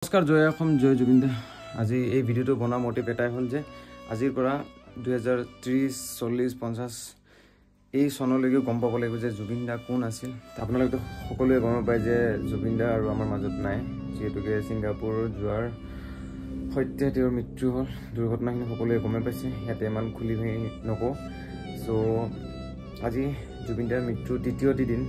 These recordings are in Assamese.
নমস্কাৰ জয় অসম জয় জুবিন দা। আজি এই ভিডিঅ'টো বনোৱা মোটিভ এটাই হ'ল যে আজিৰ পৰা 2030 40 50 এই চনলৈকে গম পাব লাগিব যে জুবিন দা কোন আছিল। আপোনালোকে সকলোৱে গম পায় যে জুবিন দা আৰু আমাৰ মাজত নাই, যিহেতুকে ছিংগাপুৰ যোৱাৰ সৈতে তেওঁৰ মৃত্যু হ'ল। দুৰ্ঘটনাখিনি সকলোৱে গমে পাইছে, ইয়াতে ইমান খুলি নকওঁ। চ' আজি জুবিন দাৰ মৃত্যুৰ তৃতীয়টি দিন,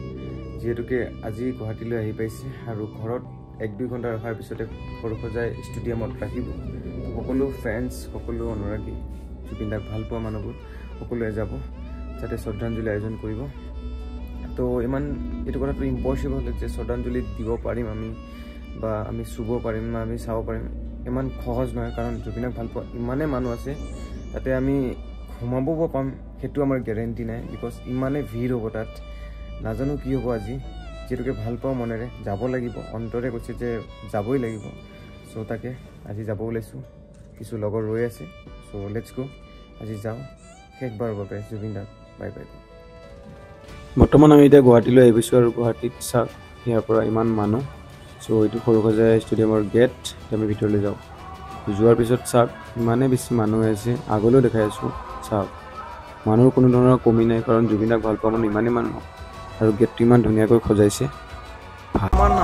যিহেতুকে আজি গুৱাহাটীলৈ আহি পাইছে আৰু ঘৰত 1-2 ঘণ্টা ৰখাৰ পিছতে সৰুসজাই ষ্টেডিয়ামত ৰাখিব। সকলো ফেন্স, সকলো অনুৰাগী, জুবিন দাক ভাল পোৱা মানুহবোৰ সকলোৱে যাব, যাতে শ্ৰদ্ধাঞ্জলি আয়োজন কৰিব। তো ইমান এইটো কথাটো ইম্পচিবল যে শ্ৰদ্ধাঞ্জলি দিব পাৰিম আমি, বা আমি চুব পাৰিম বা আমি চাব পাৰিম, ইমান সহজ নহয়। কাৰণ জুবিনক ভাল পোৱা ইমানেই মানুহ আছে, তাতে আমি সোমাব পাম সেইটো আমাৰ গেৰেণ্টি নাই, বিকজ ইমানেই ভিৰ হ'ব তাত। নাজানো কি হ'ব আজি, যিহেতুকে ভাল পাওঁ মনেৰে যাব লাগিব, অন্তৰে কৈছে যে যাবই লাগিব। চ' তাকে আজি যাব ওলাইছোঁ, কিছু লগৰ ৰৈ আছে। চ' লেটছ গো, আজি যাওঁ শেষবাৰৰ বাবে জুবিন দাক বাই বাই। বৰ্তমান আমি এতিয়া গুৱাহাটীলৈ আহি পাইছোঁ আৰু গুৱাহাটীত চাওক ইয়াৰ পৰা ইমান মানুহ। চ' এইটো সৰুসজাই ষ্টেডিয়ামৰ গেট, আমি ভিতৰলৈ যাওঁ। যোৱাৰ পিছত চাওক ইমানেই বেছি মানুহ আছে, আগলৈও দেখাই আছোঁ। চাওক মানুহৰ কোনো ধৰণৰ কমি নাই, কাৰণ জুবিন দাক ভাল পোৱা মানুহ ইমানেই মানুহ আৰু গেটটো ইমান ধুনীয়াকৈ সজাইছে।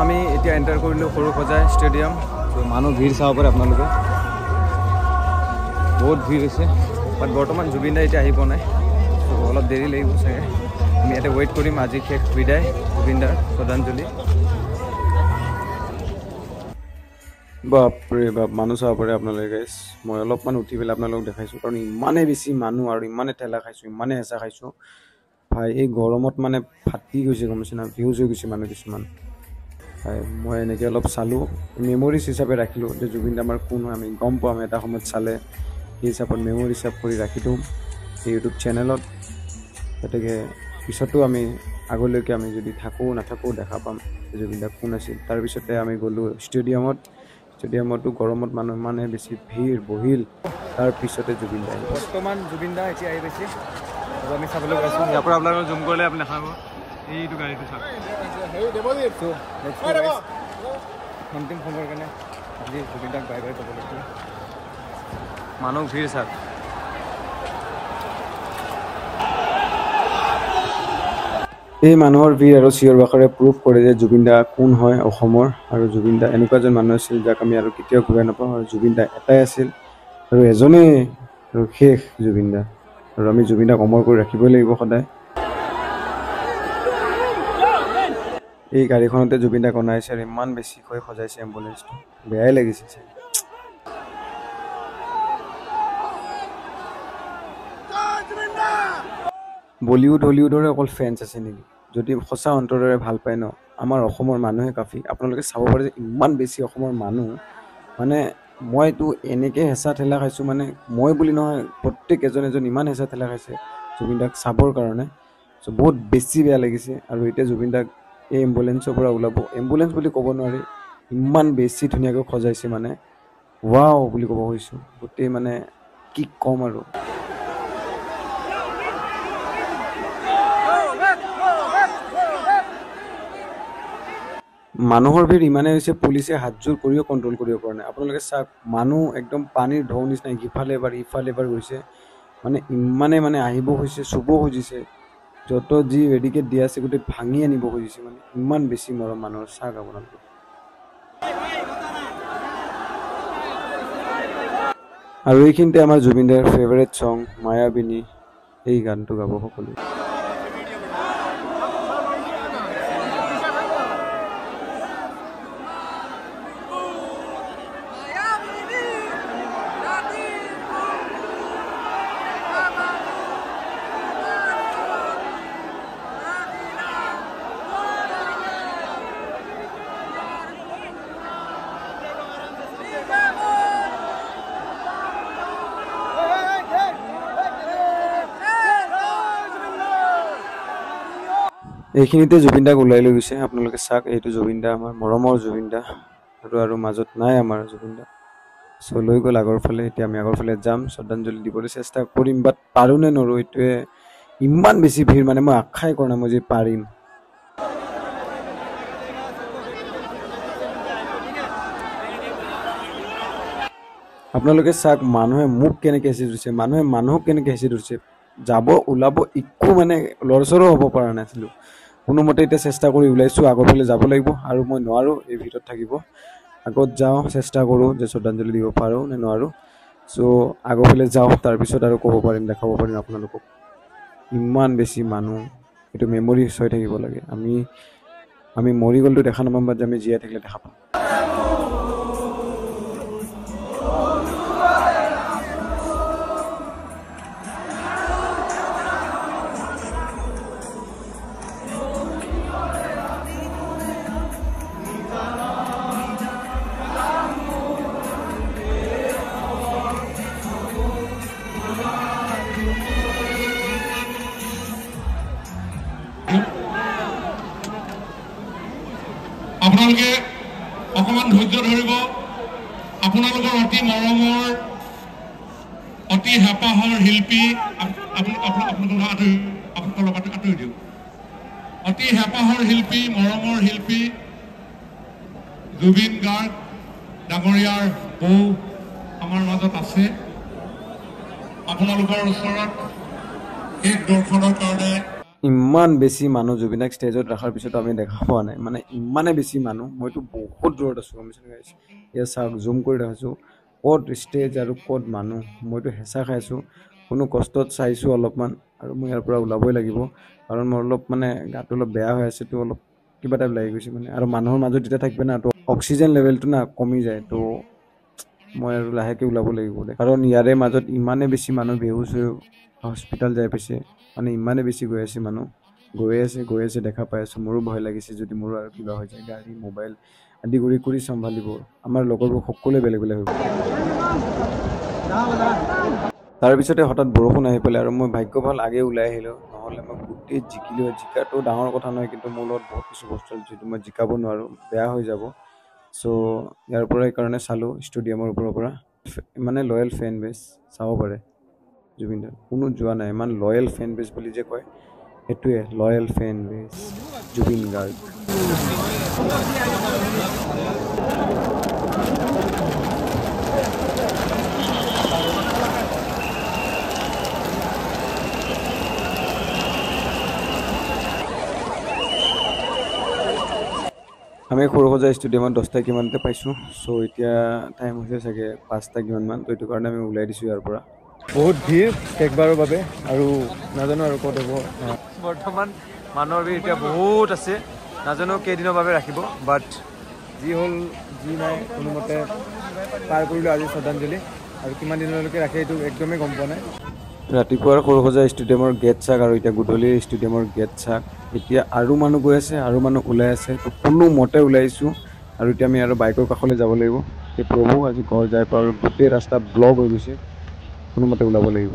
আমি এতিয়া এণ্টাৰ কৰিলোঁ সৰুসজাই ষ্টেডিয়াম। ত' মানুহ ভিৰ চাব পাৰে আপোনালোকে, বহুত ভিৰ হৈছে। বাট বৰ্তমান জুবিন দা এতিয়া আহি পোৱা নাই, ত' অলপ দেৰি লাগিব চাগে। আমি ইয়াতে ৱেইট কৰিম, আজি শেষ বিদায় জুবিন দাৰ শ্ৰদ্ধাঞ্জলি। বাপৰে বাপ, মানুহ চাব পাৰে আপোনালোকে গাইছ। মই অলপমান উঠি পেলাই আপোনালোকক দেখাইছোঁ, কাৰণ ইমানেই বেছি মানুহ আৰু ইমানেই ঠেলা খাইছোঁ, ইমানেই হেঁচা খাইছোঁ ভাই। এই গৰমত মানে ফাটি গৈছে, গম পাইছে না, ভিউজ হৈ গৈছে মানুহ কিছুমান। হয়, মই এনেকৈ অলপ চালোঁ, মেমৰিজ হিচাপে ৰাখিলোঁ যে জুবিন দা আমাৰ কোন হয় আমি গম পাম এটা সময়ত চালে। সেই হিচাপত মেমৰি হিচাপ কৰি ৰাখি দিওঁ এই ইউটিউব চেনেলত, গতিকে পিছতো আমি আগলৈকে আমি যদি থাকোঁ নাথাকোঁ দেখা পাম জুবিন দা কোন আছিল। তাৰপিছতে আমি গ'লোঁ ষ্টেডিয়ামত। ষ্টেডিয়ামতো গৰমত মানুহ মানে বেছি ভিৰ বহিল, তাৰপিছতে জুবিন দা আহিল। বৰ্তমান জুবিন দা এতিয়া আহি পাইছে আৰু আমি চাবলৈ গৈছোঁ। ইয়াৰ পৰা আপোনালোকে জুম কৰিলে আপুনি দেখাব এইটো গাড়ীটো চাওক। অন্তিম সময়ৰ কাৰণে আজি জুবিন দাক বাই বাই ক'ব লাগিব। মানুহ ভিৰ চাওক। এই মানুহৰ ভিৰ আৰু চিঞৰ বাখৰে প্ৰুভ কৰে যে জুবিন দা কোন হয় অসমৰ, আৰু জুবিন দা এনেকুৱা এজন মানুহ আছিল যাক আমি আৰু কেতিয়াও ঘূৰাই নাপাওঁ। আৰু জুবিন দা এটাই আছিল আৰু এজনেই আৰু শেষ জুবিন দা, আৰু আমি জুবিন দাক অমৰ কৰি ৰাখিবই লাগিব সদায়। এই গাড়ীখনতে জুবিন দাক অনাইছে আৰু ইমান বেছিকৈ সজাইছে এম্বুলেঞ্চটো, বেয়াই লাগিছে। বলিউড হলিউডৰে অকল ফেন্স আছে নেকি? যদি সঁচা অন্তৰেৰে ভাল পায় ন, আমাৰ অসমৰ মানুহে কাফি। আপোনালোকে চাব পাৰে যে ইমান বেছি অসমৰ মানুহ, মানে মইতো এনেকৈ হেঁচা ঠেলা খাইছোঁ, মানে মই বুলি নহয় প্ৰত্যেক এজন ইমান হেঁচা ঠেলা খাইছে জুবিন দাক চাবৰ কাৰণে। চ' বহুত বেছি বেয়া লাগিছে। আৰু এতিয়া জুবিন দাক এই এম্বুলেঞ্চৰ পৰা ওলাব, এম্বুলেঞ্চ বুলি ক'ব নোৱাৰি, ইমান বেছি ধুনীয়াকৈ সজাইছে, মানে ৱাও বুলি ক'ব খুজিছোঁ। গোটেই মানে কি ক'ম আৰু। মানুহৰ ভিৰ ইমানেই হৈছে, পুলিচে হাতযোৰ কৰিও কণ্ট্ৰল কৰিব পৰা নাই। আপোনালোকে চাওক, মানুহ একদম পানীৰ ঢৌ নিচিনা ইফালে এবাৰ গৈছে, মানে ইমানে মানে আহিব খুজিছে, চুব খুজিছে, যত যি ৰেডিকেট দিয়া আছে গোটেই ভাঙি আনিব খুজিছে, মানে ইমান বেছি মৰম মানুহৰ। চাওক আপোনালোকে। আৰু এইখিনিতে আমাৰ জুবিন দাৰ ফেভাৰেট ছং মায়াবিনী, এই গানটো গাব সকলোৱে। এইখিনিতে জুবিন দাক ওলাই লৈ গৈছে, আপোনালোকে চাওক। এইটো জুবিন দা, আমাৰ মৰমৰ জুবিন দা, আৰু মাজত নাই আমাৰ জুবিন দা। চ' লৈ গ'ল আগৰ ফালে। এতিয়া আমি আগৰ ফালে যাম, শ্ৰদ্ধাঞ্জলি দিবলৈ চেষ্টা কৰিম, বাট পাৰোঁ নে নৰোঁ এইটোৱে। ইমান বেছি ভিৰ, মানে মই আশাই কৰা নাই মই যে পাৰিম। আপোনালোকে চাওক মানুহে মোক কেনেকৈ হেঁচি ধৰিছে, মানুহে মানুহক কেনেকৈ হেঁচি ধৰিছে। যাব ওলাব একো মানে লৰচৰো হ'ব পৰা নাছিলোঁ। কোনোমতে এতিয়া চেষ্টা কৰি ওলাইছোঁ, আগৰ ফালে যাব লাগিব আৰু মই নোৱাৰোঁ এই ভিতৰত থাকিব। আগত যাওঁ, চেষ্টা কৰোঁ যে শ্ৰদ্ধাঞ্জলি দিব পাৰোঁ নে নোৱাৰোঁ। চ' আগৰ ফালে যাওঁ, তাৰপিছত আৰু ক'ব পাৰিম, দেখাব পাৰিম আপোনালোকক। ইমান বেছি মানুহ, এইটো মেমৰিজ হৈ থাকিব লাগে। আমি মৰি গ'লতো দেখা নাপাম, বাট আমি জীয়াই থাকিলে দেখা পাম। আপোনালোকে অকণমান ধৈৰ্য ধৰিব। আপোনালোকৰ অতি মৰমৰ, অতি হেঁপাহৰ শিল্পী, আপোনালোকৰ আঁতৰি দিওঁ। অতি হেঁপাহৰ শিল্পী, মৰমৰ শিল্পী জুবিন গাৰ্গ ডাঙৰীয়াৰ বৌ আমাৰ মাজত আছে। আপোনালোকৰ ওচৰত এক দৰ্শনৰ কাৰণে ইমান বেছি মানুহ জুবিনক ষ্টেজত ৰখাৰ পিছতো আমি দেখা পোৱা নাই, মানে ইমানে বেছি মানুহ। মইতো বহুত দূৰত আছোঁ, ইয়াত চাওক, জুম কৰি দেখাইছোঁ ক'ত ষ্টেজ আৰু ক'ত মানুহ। মইতো হেঁচা খাইছোঁ, কোনো কষ্টত চাইছোঁ অলপমান, আৰু মই ইয়াৰ পৰা ওলাবই লাগিব, কাৰণ মোৰ অলপ মানে গাটো অলপ বেয়া হৈ আছে, তো অলপ কিবা টাইপ লাগি গৈছে মানে। আৰু মানুহৰ মাজত যেতিয়া থাকিবে না, তো অক্সিজেন লেভেলটো না কমি যায়, তো মই আৰু লাহেকৈ ওলাব লাগিব দে। কাৰণ ইয়াৰে মাজত ইমানে বেছি মানুহ বেহুচ হৈ হস্পিটেল যাই পাইছে, মানে ইমানে বেছি গৈ আছে দেখা পাই আছোঁ। মোৰো ভয় লাগিছে, যদি মোৰো আৰু কিবা হৈ যায়, গাড়ী মোবাইল আদি কৰি চম্ভালিব। আমাৰ লগৰবোৰ সকলোৱে বেলেগ বেলেগ হৈ গ'ল। তাৰপিছতে হঠাৎ বৰষুণ আহি পেলাই, আৰু মই ভাগ্য ভাল আগে ওলাই আহিলোঁ, নহ'লে মই গোটেই জিকিলোঁ। জিকাটো ডাঙৰ কথা নহয়, কিন্তু মোৰ লগত বহুত কিছু বস্তু যিটো মই জিকাব নোৱাৰোঁ, বেয়া হৈ যাব। চ' ইয়াৰ পৰা এইকাৰণে চালোঁ ষ্টেডিয়ামৰ ওপৰৰ পৰা, মানে লয়েল ফেন বেছ চাব পাৰে জুবিন দাৰ। কোনো যোৱা নাই, ইমান লয়েল ফেন বেছ বুলি যে কয়, সেইটোৱে লয়েল ফেন বেছ জুবিন গাৰ্গ। আমি সৰুসজাই ষ্টেডিয়ামত 10টা কিমানতে পাইছোঁ। চ' এতিয়া টাইম হৈছে চাগে 5টা কিমানমান, তো এইটো কাৰণে আমি ওলাই দিছোঁ ইয়াৰ পৰা। বহুত ভিৰ শেষবাৰৰ বাবে, আৰু নাজানো আৰু ক'ত হ'ব। বৰ্তমান মানুহৰ ভিৰ এতিয়া বহুত আছে, নাজানো কেইদিনৰ বাবে ৰাখিব, বাট যি হ'ল যি নাই, কোনোমতে পাৰ কৰিলোঁ আজি শ্ৰদ্ধাঞ্জলি। আৰু কিমান দিনলৈকে ৰাখে এইটো একদমেই গম পোৱা নাই। ৰাতিপুৱাৰ সৰুসজাই ষ্টেডিয়ামৰ গেট চাক, আৰু এতিয়া গধূলি ষ্টেডিয়ামৰ গেট চাক। এতিয়া আৰু মানুহ গৈ আছে, আৰু মানুহ ওলাই আছে, তো কোনোমতে ওলাইছোঁ। আৰু এতিয়া আমি আৰু বাইকৰ কাষলৈ যাব লাগিব। সেই প্ৰভু আজি ঘৰ যাই পাওঁ, আৰু গোটেই ৰাস্তা ব্লক হৈ গৈছে, কোনোমতে ওলাব লাগিব।